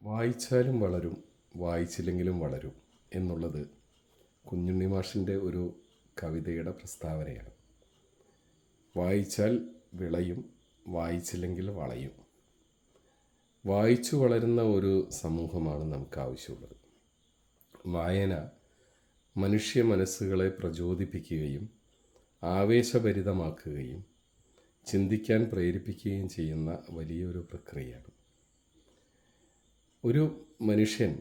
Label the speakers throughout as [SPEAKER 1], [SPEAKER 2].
[SPEAKER 1] വായിച്ചാലും വളരും, വായിച്ചില്ലെങ്കിലും വളരും എന്നുള്ളത് കുഞ്ഞുണ്ണി മാഷിൻ്റെ ഒരു കവിതയുടെ പ്രസ്താവനയാണ്. വായിച്ചാൽ വിളയും, വായിച്ചില്ലെങ്കിൽ വളയും. വായിച്ചു വളരുന്ന ഒരു സമൂഹമാണ് നമുക്ക് ആവശ്യമുള്ളത്. വായന മനുഷ്യ മനസ്സുകളെ പ്രചോദിപ്പിക്കുകയും ആവേശഭരിതമാക്കുകയും ചിന്തിക്കാൻ പ്രേരിപ്പിക്കുകയും ചെയ്യുന്ന വലിയൊരു പ്രക്രിയയാണ്. ഒരു മനുഷ്യൻ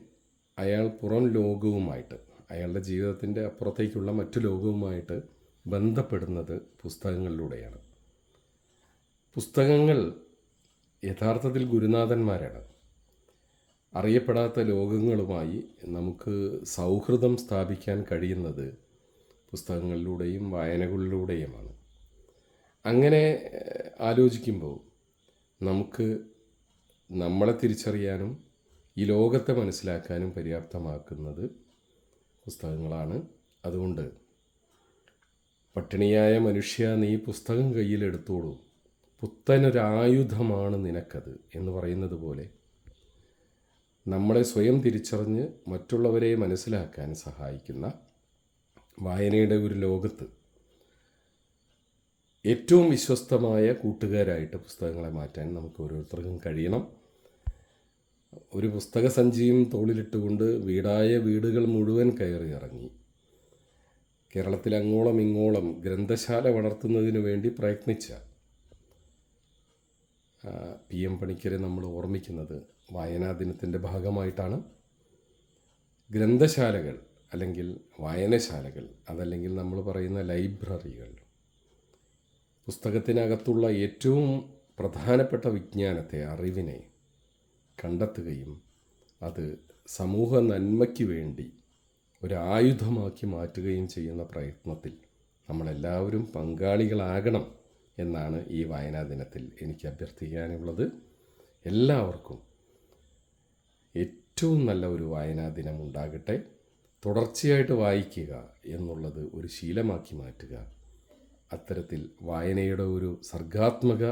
[SPEAKER 1] അയാൾ പുറം ലോകവുമായിട്ട്, അയാളുടെ ജീവിതത്തിൻ്റെ അപ്പുറത്തേക്കുള്ള മറ്റു ലോകവുമായിട്ട് ബന്ധപ്പെടുന്നത് പുസ്തകങ്ങളിലൂടെയാണ്. പുസ്തകങ്ങൾ യഥാർത്ഥത്തിൽ ഗുരുനാഥന്മാരാണ്. അറിയപ്പെടാത്ത ലോകങ്ങളുമായി നമുക്ക് സൗഹൃദം സ്ഥാപിക്കാൻ കഴിയുന്നത് പുസ്തകങ്ങളിലൂടെയും വായനകളിലൂടെയുമാണ്. അങ്ങനെ ആലോചിക്കുമ്പോൾ നമുക്ക് നമ്മളെ തിരിച്ചറിയാനും ഈ ലോകത്തെ മനസ്സിലാക്കാനും പര്യാപ്തമാക്കുന്നത് പുസ്തകങ്ങളാണ്. അതുകൊണ്ട് പട്ടിണിയായ മനുഷ്യ, നീ പുസ്തകം കയ്യിലെടുത്തോളൂ, പുത്തനൊരായുധമാണ് നിനക്കത് എന്ന് പറയുന്നത് പോലെ നമ്മളെ സ്വയം തിരിച്ചറിഞ്ഞ് മറ്റുള്ളവരെ മനസ്സിലാക്കാൻ സഹായിക്കുന്ന വായനയുടെ ഒരു ലോകത്ത് ഏറ്റവും വിശ്വസ്തമായ കൂട്ടുകാരായിട്ട് പുസ്തകങ്ങളെ മാറ്റാൻ നമുക്ക് ഓരോരുത്തർക്കും കഴിയണം. ഒരു പുസ്തക സഞ്ചിയും തോളിലിട്ടുകൊണ്ട് വീടായ വീടുകൾ മുഴുവൻ കയറി ഇറങ്ങി കേരളത്തിൽ അങ്ങോളം ഇങ്ങോളം ഗ്രന്ഥശാല വളർത്തുന്നതിന് വേണ്ടി പ്രയത്നിച്ച PM പണിക്കരെ നമ്മൾ ഓർമ്മിക്കുന്നത് വായനാ ദിനത്തിൻ്റെ ഭാഗമായിട്ടാണ്. ഗ്രന്ഥശാലകൾ അല്ലെങ്കിൽ വായനശാലകൾ, അതല്ലെങ്കിൽ നമ്മൾ പറയുന്ന ലൈബ്രറികൾ, പുസ്തകത്തിനകത്തുള്ള ഏറ്റവും പ്രധാനപ്പെട്ട വിജ്ഞാനത്തെ, അറിവിനെ കണ്ടെത്തുകയും അത് സമൂഹ നന്മയ്ക്ക് വേണ്ടി ഒരു ആയുധമാക്കി മാറ്റുകയും ചെയ്യുന്ന പ്രയത്നത്തിൽ നമ്മളെല്ലാവരും പങ്കാളികളാകണം എന്നാണ് ഈ വായനാ ദിനത്തിൽ എനിക്ക് അഭ്യർത്ഥിക്കാനുള്ളത്. എല്ലാവർക്കും ഏറ്റവും നല്ല ഒരു വായനാ ദിനം ഉണ്ടാകട്ടെ. തുടർച്ചയായിട്ട് വായിക്കുക എന്നുള്ളത് ഒരു ശീലമാക്കി മാറ്റുക. അത്തരത്തിൽ വായനയുടെ ഒരു സർഗാത്മക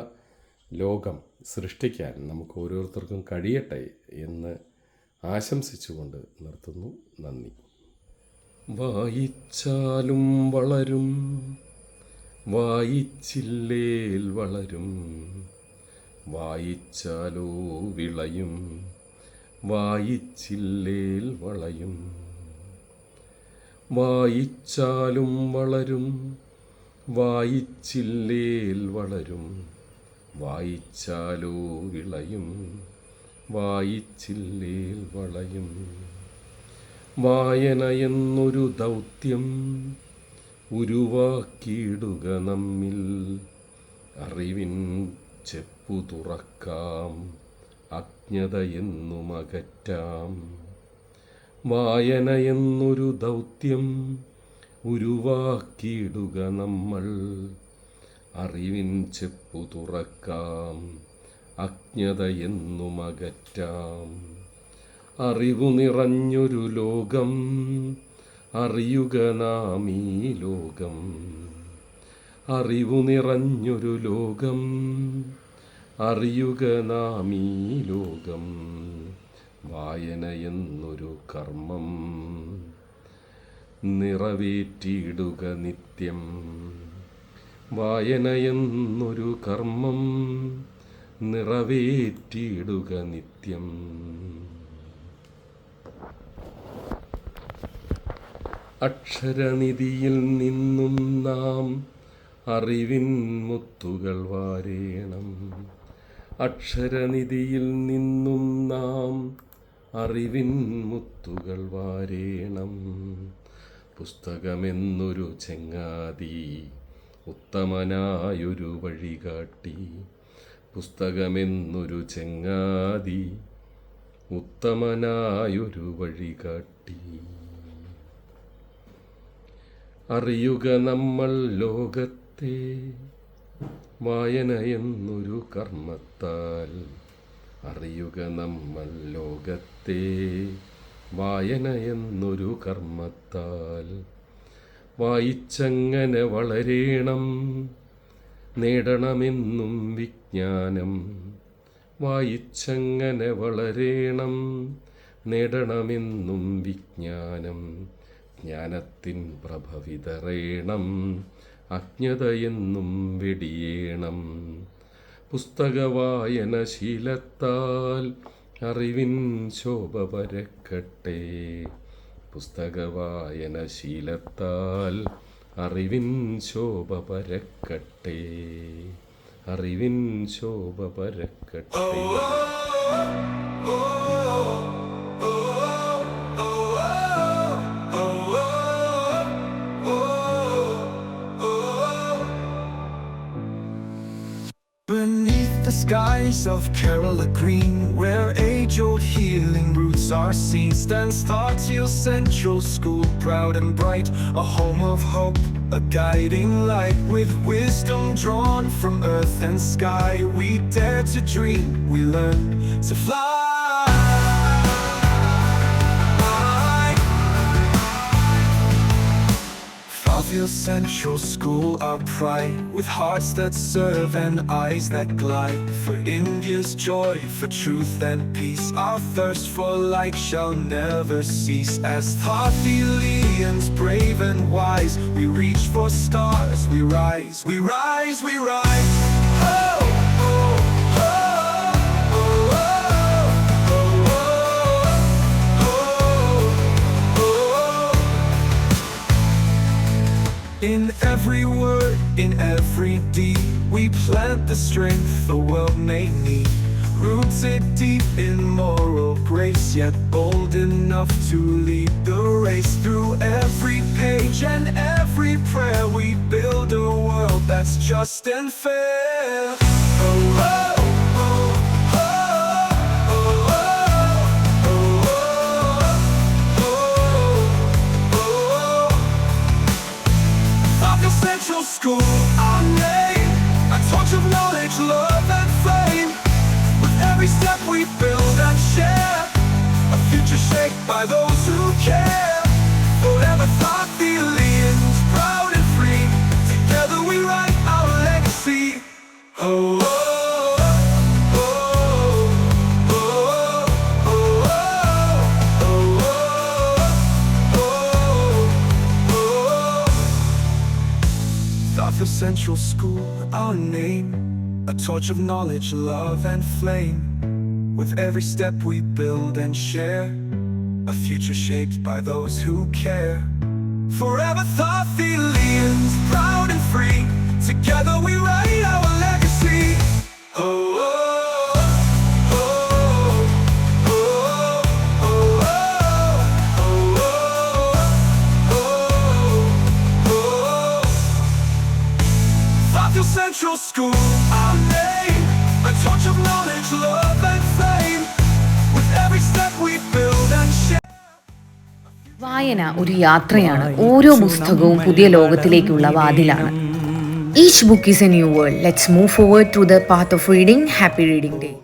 [SPEAKER 1] ലോകം സൃഷ്ടിക്കാൻ നമുക്ക് ഓരോരുത്തർക്കും കഴിയട്ടെ എന്ന് ആശംസിച്ചുകൊണ്ട് നിർത്തുന്നു. നന്ദി. വായിച്ചാലും വളരും, വായിച്ചില്ലേൽ വളരും, വായിച്ചാലോ വിളയും, വായിച്ചില്ലേൽ വളയും. വായിച്ചാലും വളരും, വായിച്ചില്ലേൽ വളരും, വായിച്ചാലോ വിളയും, വായിച്ചില്ലേൽ വളയും. വായന എന്നൊരു ദൗത്യം ഉരുവാക്കിയിടുക നമ്മിൽ, അറിവിൻ ചെപ്പു തുറക്കാം, അജ്ഞതയെന്നും അകറ്റാം. വായന എന്നൊരു ദൗത്യം ഉരുവാക്കിയിടുക നമ്മൾ, അറിവിൻ ചെപ്പു തുറക്കാം, അജ്ഞതയെന്നും അകറ്റാം. അറിവു നിറഞ്ഞൊരു ലോകം അറിയുക നാം ഈ ലോകം, അറിവു നിറഞ്ഞൊരു ലോകം അറിയുക നാം ഈ ലോകം. വായന എന്നൊരു കർമ്മം നിറവേറ്റിയിടുക നിത്യം, വായന എന്നൊരു കർമ്മം നിറവേറ്റിയിടുക നിത്യം. അക്ഷരനിധിയിൽ നിന്നും നാം അറിവിൻ മുത്തുകൾ വാരേണം, അക്ഷരനിധിയിൽ നിന്നും നാം അറിവിൻ മുത്തുകൾ വാരേണം. പുസ്തകമെന്നൊരു ചെങ്ങാതി ഉത്തമനായൊരു വഴികാട്ടി, പുസ്തകമെന്നൊരു ചെങ്ങാതി ഉത്തമനായൊരു വഴികാട്ടി. അറിയുക നമ്മൾ ലോകത്തെ വായന എന്നൊരു കർമ്മത്താൽ, അറിയുക നമ്മൾ ലോകത്തെ വായന എന്നൊരു കർമ്മത്താൽ. വായിച്ചങ്ങനെ വളരേണം, നേടണമെന്നും വിജ്ഞാനം, വായിച്ചങ്ങനെ വളരേണം, നേടണമെന്നും വിജ്ഞാനം. ജ്ഞാനത്തിൻ പ്രഭ വിതറേണം, അജ്ഞതയെന്നും വെടിയേണം. പുസ്തകവായനശീലത്താൽ അറിവിൻ ശോഭ പരക്കട്ടെ. പുസ്തകവായനശീലത്താൽ അറിവിൻ ശോഭ പരക്കട്ടെ. അറിവിൻ ശോഭ പരക്കട്ടെ.
[SPEAKER 2] Beneath the skies of Kerala green, where age-old healing roots are seen, stands Thought Hill Central School, proud and bright, a home of hope, a guiding light. With wisdom drawn from earth and sky, we dare to dream, we learn to fly. Thought Hill Central School, our pride, with hearts that serve and eyes that glide. For India's joy, for truth and peace, our thirst for light shall never cease. As Thought-Hilians, brave and wise, we reach for stars, we rise, we rise, we rise. Oh, oh, oh, oh, oh, oh, oh, oh. In every word, in every deed, we plant the strength the world may need. Rooted deep in moral grace, yet bold enough to lead the race. Through every page and every prayer, we build a world that's just and fair. Oh, oh, oh, oh, oh, oh, oh, oh. Thought Hill Central School, our name, a torch of knowledge, love and flame. With every step we build and share, a future shaped by those who care. Forever Thought-Hilians, proud and free, together we write our legacy. Oh, oh, oh, oh, oh, oh, oh, oh. Thought Hill Central School, our name, a torch of knowledge, love and flame. With every step we build and share, a future shaped by those who care. Forever Thought-Hilians, proud and free, together we write our legacy. Oh, oh, oh, oh, oh, oh, oh, oh. Thought Hill Central School, our name, a torch of knowledge, love and fame. With every step we build and share.
[SPEAKER 3] വായന ഒരു യാത്രയാണ്. ഓരോ പുസ്തകവും പുതിയ ലോകത്തിലേക്കുള്ള വാതിലാണ്. Each book is a new world. Let's move forward through the path of reading. Happy reading day.